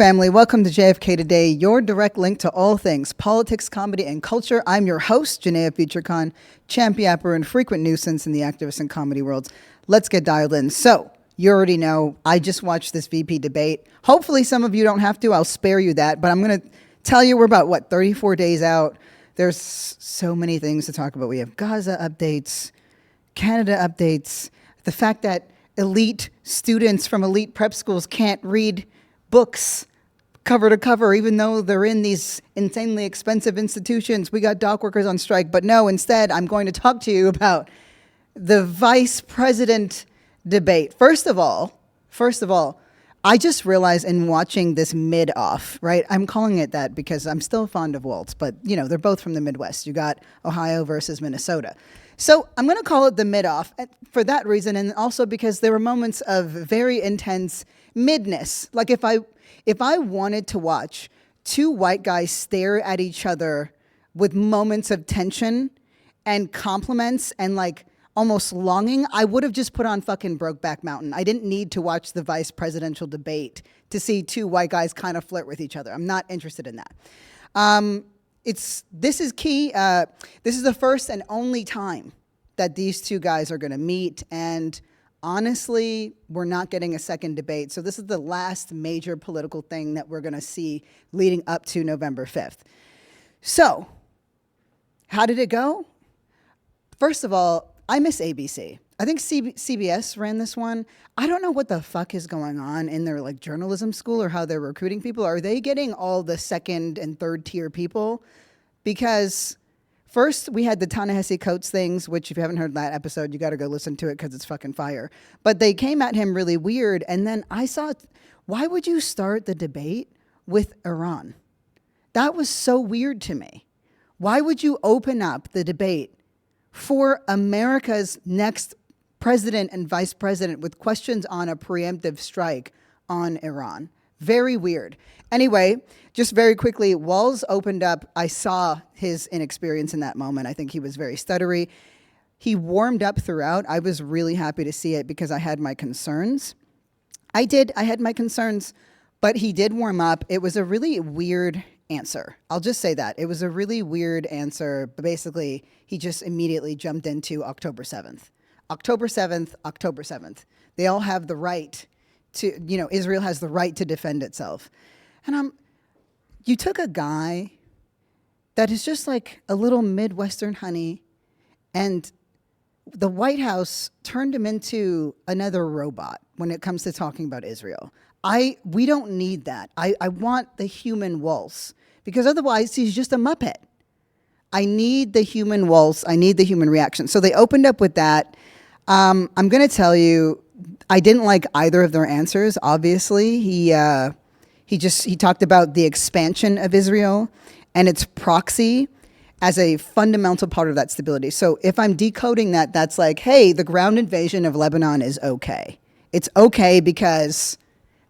family. Welcome to JFK Today, your direct link to all things politics, comedy, and culture. I'm your host, Janaya Future Khan, champion and frequent nuisance in the activist and comedy worlds. Let's get dialed in. So, you already know, I just watched this VP debate. Hopefully some of you don't have to. I'll spare you that. But I'm going to tell you we're about, 34 days out. There's so many things to talk about. We have Gaza updates, Canada updates, the fact that elite students from elite prep schools can't read books cover to cover, even though they're in these insanely expensive institutions. We got dock workers on strike. But no, instead, I'm going to talk to you about the vice president debate. First of all, I just realized in watching this mid-off, right? I'm calling it that because I'm still fond of Walz, but you know, they're both from the Midwest. You got Ohio versus Minnesota. So I'm going to call it the mid-off for that reason, and also because there were moments of very intense midness. Like if I wanted to watch two white guys stare at each other with moments of tension and compliments and like almost longing, I would have just put on fucking Brokeback Mountain. I didn't need to watch the vice presidential debate to see two white guys kind of flirt with each other. I'm not interested in that. This is key. This is the first and only time that these two guys are going to meet, and honestly, we're not getting a second debate. So this is the last major political thing that we're going to see leading up to November 5th. So, how did it go? First of all, I miss ABC. I think CBS ran this one. I don't know what the fuck is going on in their like journalism school or how they're recruiting people. Are they getting all the second and third tier people? Because first we had the Ta-Nehisi Coates things, which if you haven't heard that episode, you got to go listen to it because it's fucking fire. But they came at him really weird. And then I saw, why would you start the debate with Iran? That was so weird to me. Why would you open up the debate for America's next president and vice president with questions on a preemptive strike on Iran? Very weird. Anyway, just very quickly, Walz opened up. I saw his inexperience in that moment. I think he was very stuttery. He warmed up throughout. I was really happy to see it because I had my concerns. I had my concerns, but he did warm up. It was a really weird answer. I'll just say that. It was a really weird answer, but basically he just immediately jumped into October 7th. October 7th, October 7th. They all have the right to, Israel has the right to defend itself. And you took a guy that is just like a little Midwestern honey, and the White House turned him into another robot when it comes to talking about Israel. We don't need that. I want the human Walz, because otherwise he's just a Muppet. I need the human Walz. I need the human reaction. So they opened up with that. I'm going to tell you, I didn't like either of their answers. Obviously, he talked about the expansion of Israel and its proxy as a fundamental part of that stability. So if I'm decoding that, that's like, hey, the ground invasion of Lebanon is okay. It's okay because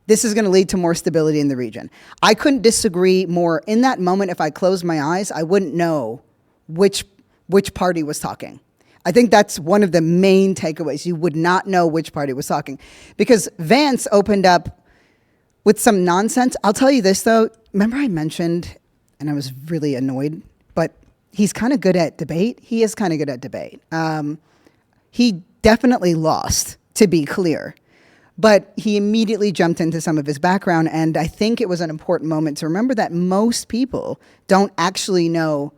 this is going to lead to more stability in the region. I couldn't disagree more. In that moment, if I closed my eyes, I wouldn't know which party was talking. I think that's one of the main takeaways. You would not know which party was talking, because Vance opened up with some nonsense. I'll tell you this, though. Remember I mentioned, and I was really annoyed, but he's kind of good at debate. He is kind of good at debate. He definitely lost, to be clear, but he immediately jumped into some of his background, and I think it was an important moment to remember that most people don't actually know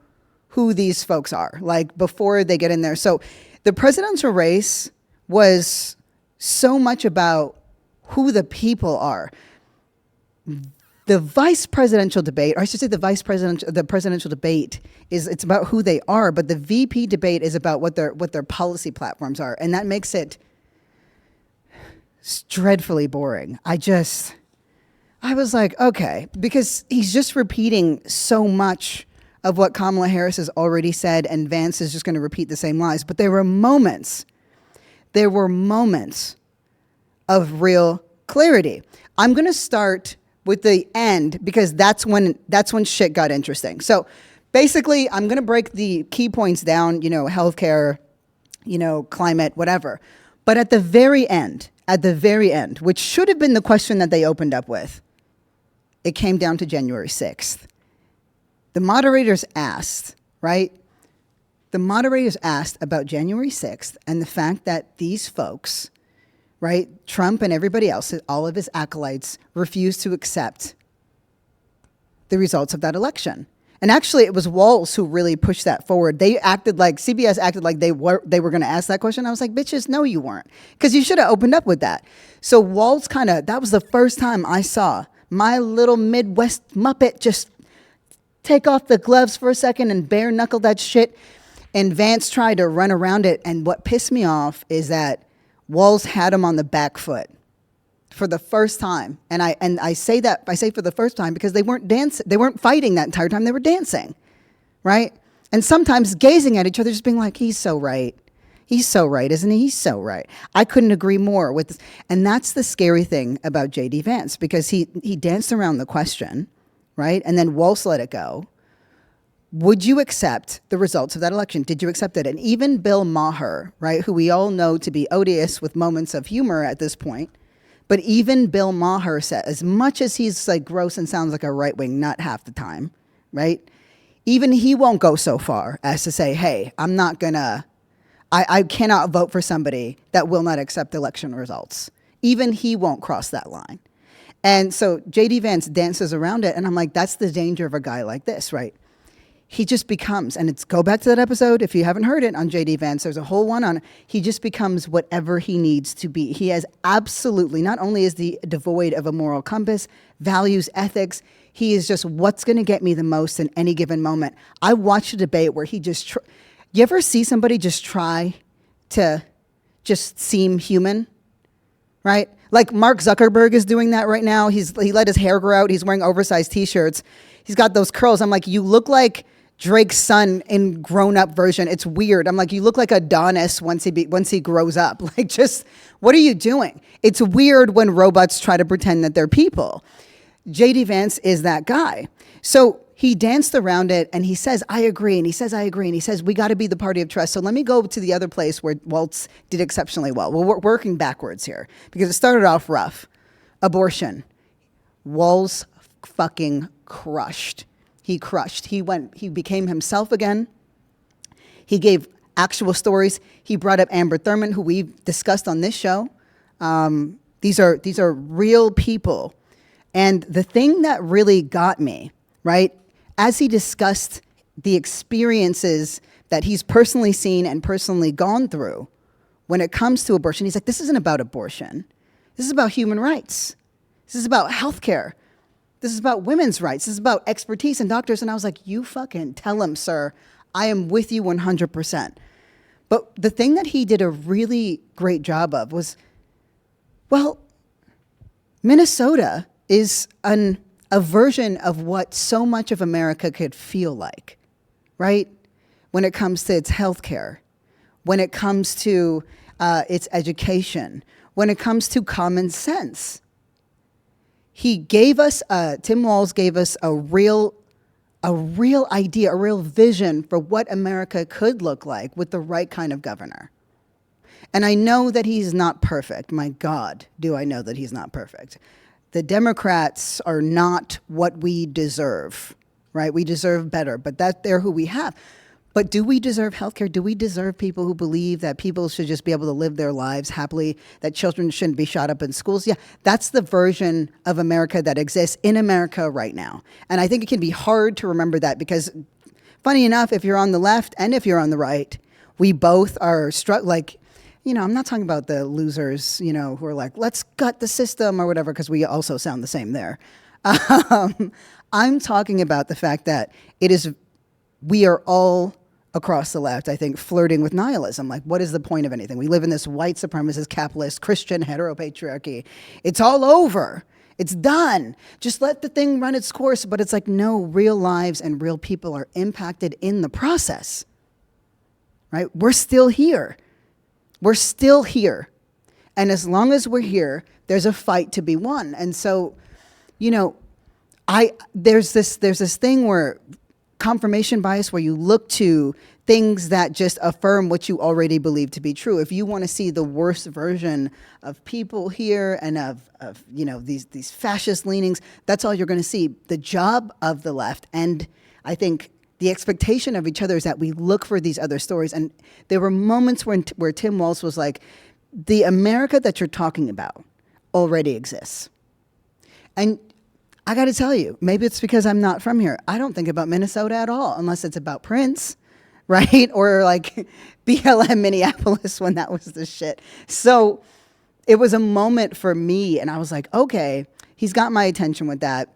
who these folks are, like before they get in there. So the presidential race was so much about who the people are. The vice presidential debate, or I should say the presidential debate it's about who they are, but the VP debate is about what their policy platforms are. And that makes it dreadfully boring. I was like, okay, because he's just repeating so much of what Kamala Harris has already said, and Vance is just going to repeat the same lies. But there were moments of real clarity. I'm going to start with the end because that's when shit got interesting. So basically, I'm going to break the key points down, healthcare, climate, whatever. But at the very end, which should have been the question that they opened up with, it came down to January 6th. The moderators asked, right? The moderators asked about January 6th and the fact that these folks, right, Trump and everybody else, all of his acolytes, refused to accept the results of that election. And actually, it was Walz who really pushed that forward. They acted like, CBS acted like they were going to ask that question. I was like, bitches, no, you weren't. Because you should have opened up with that. So Walz that was the first time I saw my little Midwest Muppet just take off the gloves for a second and bare knuckle that shit. And Vance tried to run around it. And what pissed me off is that Walz had him on the back foot for the first time. And I say for the first time because they weren't dancing. They weren't fighting that entire time. They were dancing, right? And sometimes gazing at each other, just being like, he's so right. He's so right, isn't he? He's so right. I couldn't agree more with this. And that's the scary thing about J.D. Vance, because he danced around the question, right? And then Walz let it go. Would you accept the results of that election? Did you accept it? And even Bill Maher, right, who we all know to be odious with moments of humor at this point, but even Bill Maher said, as much as he's like gross and sounds like a right wing nut half the time, right? Even he won't go so far as to say, hey, I'm not gonna, I cannot vote for somebody that will not accept election results. Even he won't cross that line. And so J.D. Vance dances around it, and I'm like, that's the danger of a guy like this, right? He just becomes, and go back to that episode if you haven't heard it on J.D. Vance. There's a whole one on, he just becomes whatever he needs to be. He has absolutely, not only is he devoid of a moral compass, values, ethics, he is just what's going to get me the most in any given moment. I watched a debate where he just, you ever see somebody just try to just seem human, right? Like Mark Zuckerberg is doing that right now. He let his hair grow out. He's wearing oversized T-shirts. He's got those curls. I'm like, you look like Drake's son in grown-up version. It's weird. I'm like, you look like Adonis once he grows up. Like, just, what are you doing? It's weird when robots try to pretend that they're people. J.D. Vance is that guy. So he danced around it, and he says, I agree, and he says, I agree, and he says, we got to be the party of trust. So let me go to the other place where Walz did exceptionally well. We're working backwards here, because it started off rough. Abortion. Walz fucking crushed. He crushed. He became himself again. He gave actual stories. He brought up Amber Thurman, who we've discussed on this show. These are real people. And the thing that really got me, right, as he discussed the experiences that he's personally seen and personally gone through when it comes to abortion, he's like, this isn't about abortion. This is about human rights. This is about healthcare. This is about women's rights. This is about expertise and doctors. And I was like, you fucking tell him, sir. I am with you 100%. But the thing that he did a really great job of was, well, Minnesota is a version of what so much of America could feel like, right? When it comes to its healthcare, when it comes to its education, when it comes to common sense. He gave us, Tim Walz gave us a real idea, a real vision for what America could look like with the right kind of governor. And I know that he's not perfect. My God, do I know that he's not perfect. The Democrats are not what we deserve, right? We deserve better, but they're who we have. But do we deserve healthcare? Do we deserve people who believe that people should just be able to live their lives happily, that children shouldn't be shot up in schools? Yeah, that's the version of America that exists in America right now. And I think it can be hard to remember that because, funny enough, if you're on the left and if you're on the right, we both are like, I'm not talking about the losers, who are like, let's gut the system or whatever, because we also sound the same there. I'm talking about the fact that we are all across the left, I think, flirting with nihilism. Like, what is the point of anything? We live in this white supremacist, capitalist, Christian heteropatriarchy. It's all over. It's done. Just let the thing run its course. But it's like, no, real lives and real people are impacted in the process, right? We're still here. We're still here. And as long as we're here, there's a fight to be won. And so, there's this thing where confirmation bias, where you look to things that just affirm what you already believe to be true. If you want to see the worst version of people here and of these fascist leanings, that's all you're going to see. The job of the left, and I think the expectation of each other, is that we look for these other stories. And there were moments where Tim Walz was like, the America that you're talking about already exists. And I got to tell you, maybe it's because I'm not from here. I don't think about Minnesota at all, unless it's about Prince, right? Or like BLM Minneapolis when that was the shit. So it was a moment for me, and I was like, okay, he's got my attention with that.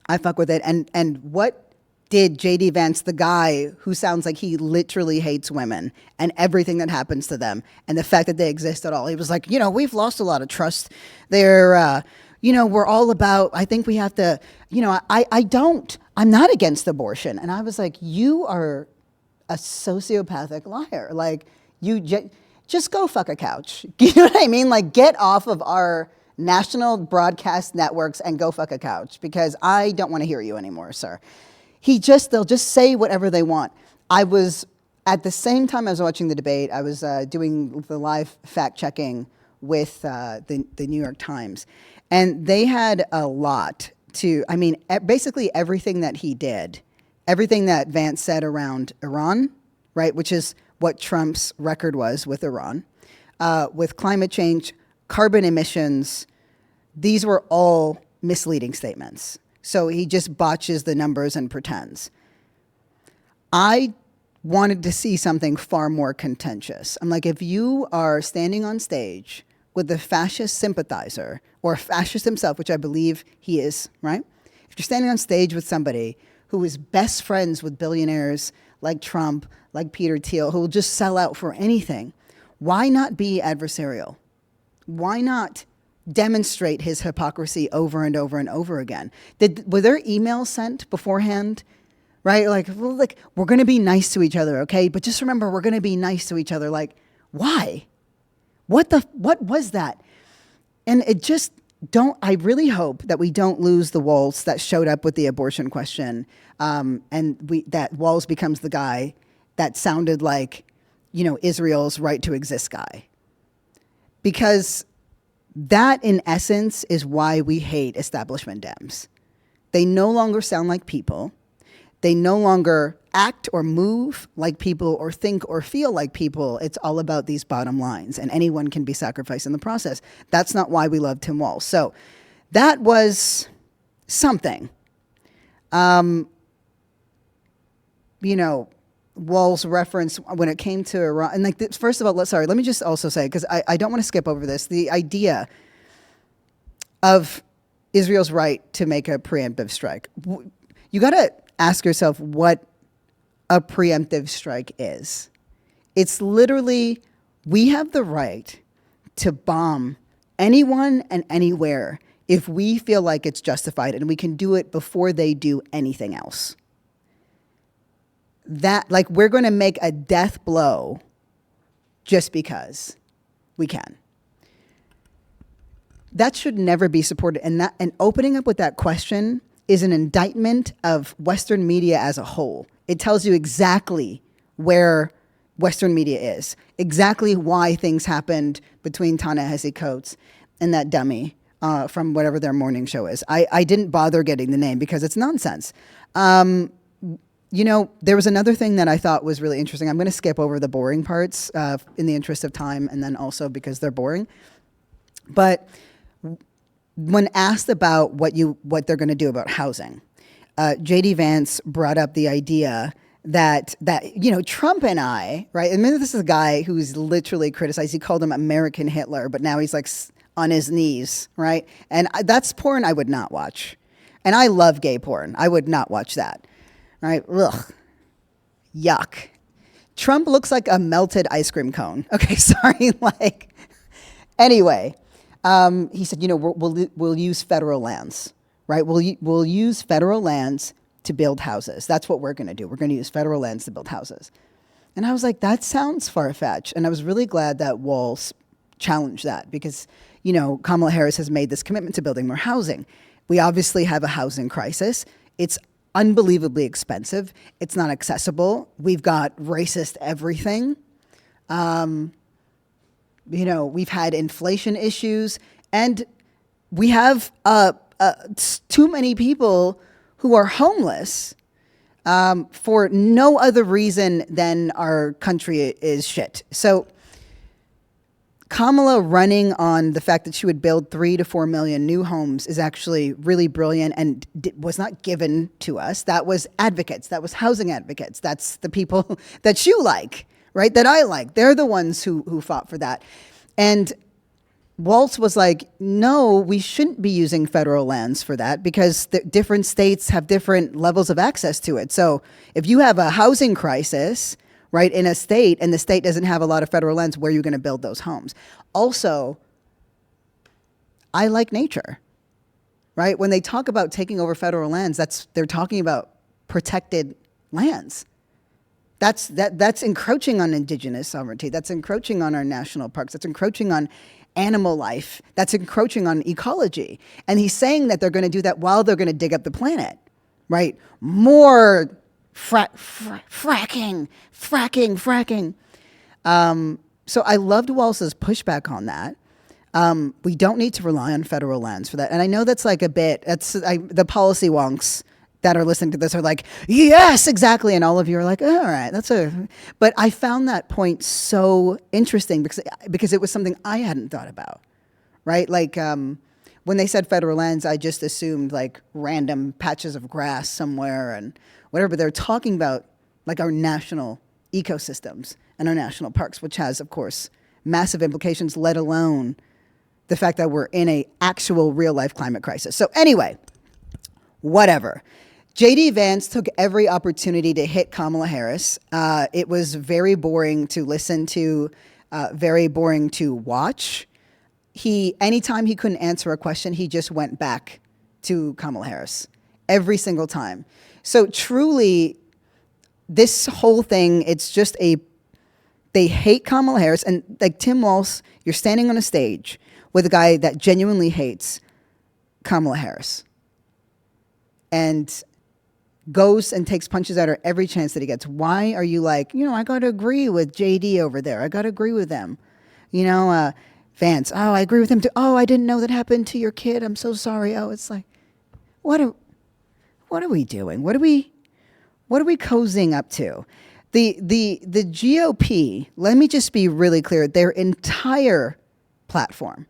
I fuck with it. And what did JD Vance, the guy who sounds like he literally hates women and everything that happens to them and the fact that they exist at all, he was like, we've lost a lot of trust. They're, we're all about, I think we have to, I'm not against abortion. And I was like, you are a sociopathic liar. Like, you just go fuck a couch. You know what I mean? Like, get off of our national broadcast networks and go fuck a couch, because I don't want to hear you anymore, sir. They'll just say whatever they want. I was, at the same time I was watching the debate, I was doing the live fact checking with the New York Times. And they had a lot basically everything that he did, everything that Vance said around Iran, right, which is what Trump's record was with Iran, with climate change, carbon emissions, these were all misleading statements. So he just botches the numbers and pretends. I wanted to see something far more contentious. I'm like, if you are standing on stage with a fascist sympathizer, or a fascist himself, which I believe he is, right? If you're standing on stage with somebody who is best friends with billionaires like Trump, like Peter Thiel, who will just sell out for anything, why not be adversarial? Why not demonstrate his hypocrisy over and over and over again? Were there emails sent beforehand, right? Like, we're going to be nice to each other, okay? But just remember, we're going to be nice to each other. Like, why? What was that? And I really hope that we don't lose the Walz that showed up with the abortion question, that Walz becomes the guy that sounded like, Israel's right to exist guy. Because that, in essence, is why we hate establishment Dems. They no longer sound like people. They no longer act or move like people or think or feel like people. It's all about these bottom lines, and anyone can be sacrificed in the process. That's not why we love Tim Walz. So that was something. Walz reference when it came to Iran. And like, first of all, let me just also say, because I don't want to skip over this, the idea of Israel's right to make a preemptive strike. You got to ask yourself what a preemptive strike is. It's literally, we have the right to bomb anyone and anywhere if we feel like it's justified, and we can do it before they do anything else. That, like, we're going to make a death blow just because we can. That should never be supported. And opening up with that question is an indictment of Western media as a whole. It tells you exactly where Western media is, exactly why things happened between Ta-Nehisi Coates and that dummy from whatever their morning show is. I didn't bother getting the name because it's nonsense. There was another thing that I thought was really interesting. I'm going to skip over the boring parts in the interest of time, and then also because they're boring. But when asked about what they're going to do about housing, JD Vance brought up the idea that Trump and I, right? And this is a guy who's literally criticized. He called him American Hitler, but now he's like on his knees, right? And that's porn I would not watch. And I love gay porn. I would not watch that. Right? Ugh. Yuck. Trump looks like a melted ice cream cone. Okay, sorry. Anyway, he said, we'll use federal lands, right? We'll use federal lands to build houses. That's what we're going to do. We're going to use federal lands to build houses. And I was like, that sounds far-fetched. And I was really glad that Walz challenged that because, Kamala Harris has made this commitment to building more housing. We obviously have a housing crisis. It's unbelievably expensive. It's not accessible. We've got racist everything. We've had inflation issues, and we have too many people who are homeless for no other reason than our country is shit. So Kamala running on the fact that she would build 3 to 4 million new homes is actually really brilliant and was not given to us. That was advocates. That was housing advocates. That's the people that you like, right? That I like. They're the ones who fought for that. And Walz was like, no, we shouldn't be using federal lands for that because the different states have different levels of access to it. So if you have a housing crisis, right, in a state and the state doesn't have a lot of federal lands, where are you going to build those homes? Also, I like nature, right? When they talk about taking over federal lands, they're talking about protected lands. That's encroaching on indigenous sovereignty. That's encroaching on our national parks. That's encroaching on animal life. That's encroaching on ecology. And he's saying that they're going to do that while they're going to dig up the planet, right? More fracking. So I loved Walz's pushback on that. We don't need to rely on federal lands for that. And I know that's like the policy wonks that are listening to this are like, yes, exactly. And all of you are like, oh, all right, but I found that point so interesting because it was something I hadn't thought about, right? Like when they said federal lands, I just assumed like random patches of grass somewhere and whatever, but they're talking about like our national ecosystems and our national parks, which has, of course, massive implications, let alone the fact that we're in a actual real life climate crisis. So anyway, whatever. J.D. Vance took every opportunity to hit Kamala Harris. It was very boring to listen to, very boring to watch. Anytime he couldn't answer a question, he just went back to Kamala Harris every single time. So truly, this whole thing, it's just they hate Kamala Harris. And like Tim Walz, you're standing on a stage with a guy that genuinely hates Kamala Harris and goes and takes punches at her every chance that he gets. Why are you like, I got to agree with JD over there. I got to agree with them. Vance, oh, I agree with him too. Oh, I didn't know that happened to your kid. I'm so sorry. Oh, it's like, what are we doing? What are we cozying up to? The GOP, let me just be really clear, their entire platform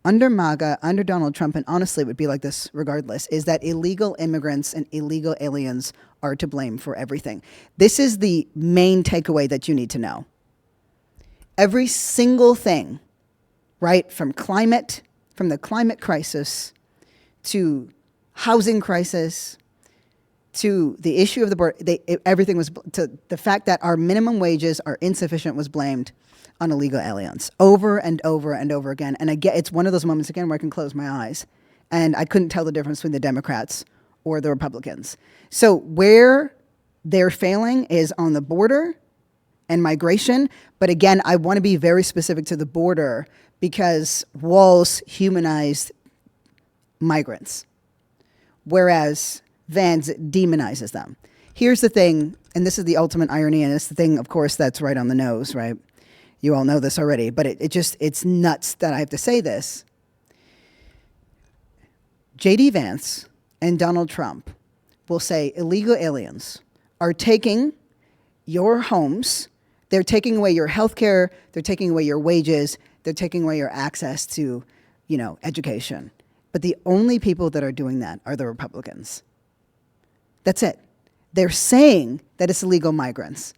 under MAGA, under Donald Trump, and honestly it would be like this regardless, is that illegal immigrants and illegal aliens are to blame for everything. This is the main takeaway that you need to know. Every single thing, right, from the climate crisis to housing crisis to the issue of the border, everything was to the fact that our minimum wages are insufficient was blamed on illegal aliens over and over and over again. And it's one of those moments again where I can close my eyes and I couldn't tell the difference between the Democrats or the Republicans. So where they're failing is on the border and migration. But again, I want to be very specific to the border because Walz humanized migrants, whereas Vance demonizes them. Here's the thing, and this is the ultimate irony, and it's the thing, of course, that's right on the nose, right? You all know this already, but it's nuts that I have to say this. J.D. Vance and Donald Trump will say illegal aliens are taking your homes, they're taking away your health care, they're taking away your wages, they're taking away your access to, education. But the only people that are doing that are the Republicans. That's it. They're saying that it's illegal migrants.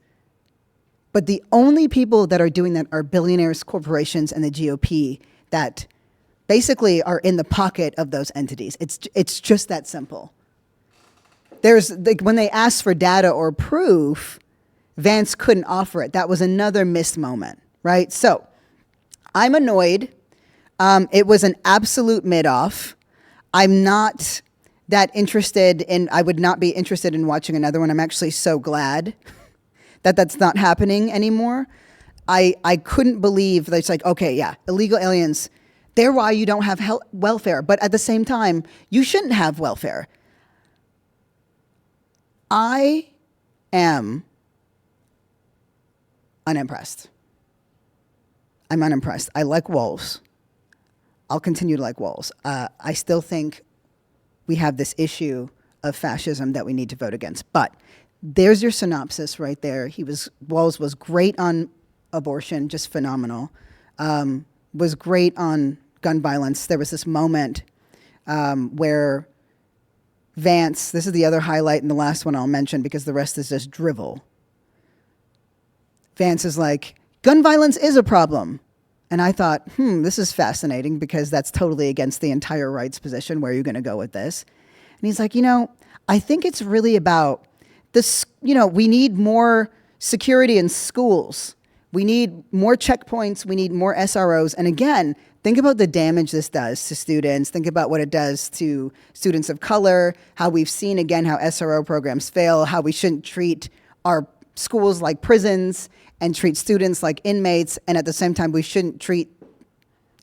But the only people that are doing that are billionaires, corporations, and the GOP that basically are in the pocket of those entities. It's just that simple. When they asked for data or proof, Vance couldn't offer it. That was another missed moment, right? So I'm annoyed. It was an absolute mid-off. I'm not that interested I would not be interested in watching another one. I'm actually so glad that that's not happening anymore. I couldn't believe that it's like, okay, yeah, illegal aliens, they're why you don't have welfare. But at the same time, you shouldn't have welfare. I am unimpressed. I'm unimpressed. I like Walz. I'll continue to like Walz. I still think we have this issue of fascism that we need to vote against. But there's your synopsis right there. Walz was great on abortion, just phenomenal. Was great on gun violence. There was this moment where Vance, this is the other highlight and the last one I'll mention because the rest is just drivel. Vance is like, gun violence is a problem. And I thought, this is fascinating because that's totally against the entire rights position. Where are you going to go with this? And he's like, I think it's really about this, we need more security in schools. We need more checkpoints. We need more SROs. And again, think about the damage this does to students. Think about what it does to students of color, how we've seen, again, how SRO programs fail, how we shouldn't treat our schools like prisons and treat students like inmates. And at the same time, we shouldn't treat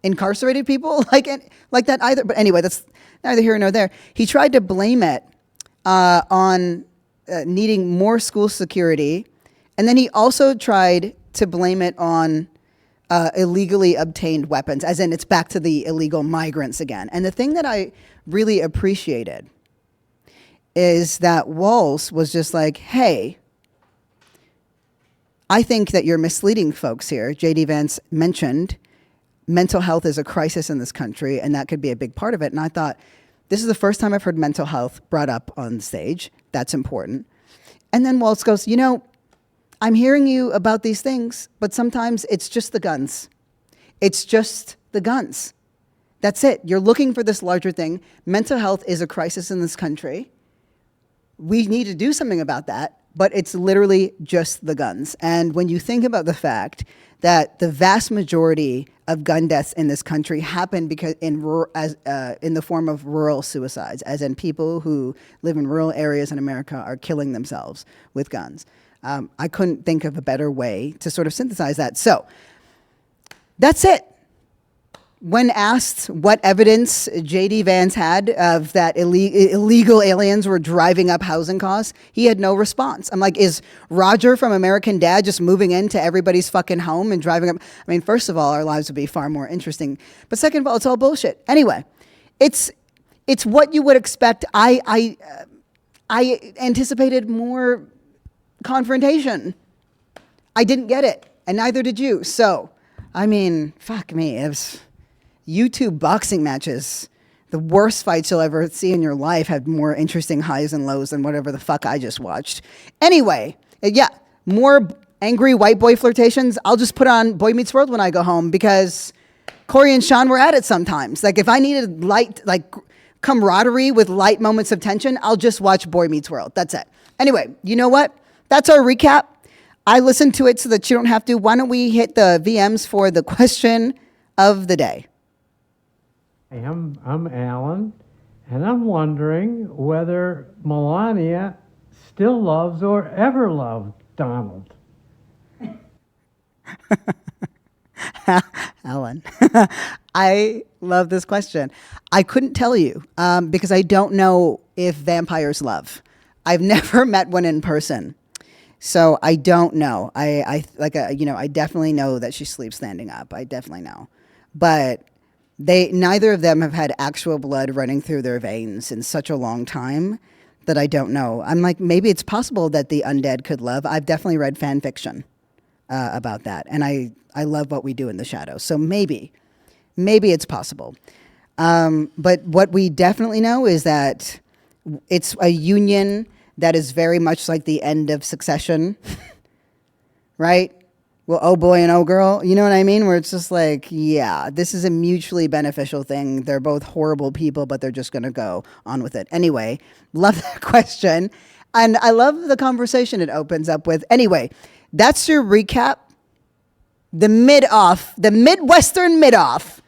incarcerated people like that either. But anyway, that's neither here nor there. He tried to blame it on needing more school security. And then he also tried to blame it on illegally obtained weapons, as in it's back to the illegal migrants again. And the thing that I really appreciated is that Walz was just like, hey, I think that you're misleading folks here. J.D. Vance mentioned mental health is a crisis in this country, and that could be a big part of it. And I thought, this is the first time I've heard mental health brought up on stage. That's important. And then Walz goes, I'm hearing you about these things, but sometimes it's just the guns. It's just the guns. That's it. You're looking for this larger thing. Mental health is a crisis in this country. We need to do something about that, but it's literally just the guns. And when you think about the fact that the vast majority of gun deaths in this country happen because in the form of rural suicides, as in people who live in rural areas in America are killing themselves with guns. I couldn't think of a better way to sort of synthesize that. So that's it. When asked what evidence J.D. Vance had of that illegal aliens were driving up housing costs, he had no response. I'm like, is Roger from American Dad just moving into everybody's fucking home and driving up? I mean, first of all, our lives would be far more interesting. But second of all, it's all bullshit. Anyway, it's what you would expect. I anticipated more confrontation. I didn't get it, and neither did you. So, I mean, fuck me. It was YouTube boxing matches. The worst fights you'll ever see in your life had more interesting highs and lows than whatever the fuck I just watched. Anyway, yeah, more angry white boy flirtations. I'll just put on Boy Meets World when I go home because Corey and Sean were at it sometimes. Like if I needed light, like camaraderie with light moments of tension, I'll just watch Boy Meets World. That's it. Anyway, you know what? That's our recap. I listened to it so that you don't have to. Why don't we hit the VMs for the question of the day? I'm Alan, and I'm wondering whether Melania still loves or ever loved Donald. Alan, I love this question. I couldn't tell you because I don't know if vampires love. I've never met one in person. So I don't know. I definitely know that she sleeps standing up. I definitely know. But neither of them have had actual blood running through their veins in such a long time that I don't know. I'm like, maybe it's possible that the undead could love. I've definitely read fan fiction about that. And I love what we do in the shadows. So maybe it's possible. But what we definitely know is that it's a union that is very much like the end of Succession, right? Well, oh boy and oh girl, you know what I mean? Where it's just like, yeah, this is a mutually beneficial thing. They're both horrible people, but they're just going to go on with it. Anyway, love that question. And I love the conversation it opens up with. Anyway, that's your recap. The mid-off, the Midwestern mid-off.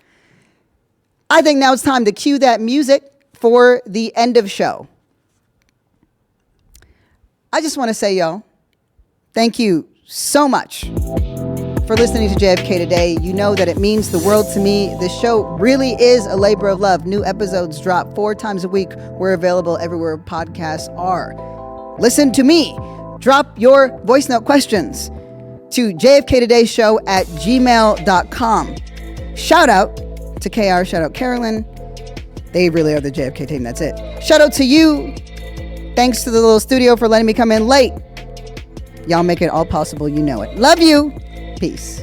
I think now it's time to cue that music for the end of show. I just want to say, y'all, thank you so much for listening to JFK today. You know that it means the world to me. This show really is a labor of love. New episodes drop 4 times a week. We're available everywhere podcasts are. listen to me. Drop your voice note questions to jfktodayshow@gmail.com. Shout out to KR, shout out Carolyn. They really are the JFK team, that's it. Shout out to you. Thanks to the little studio for letting me come in late. Y'all make it all possible, you know it. Love you. Peace.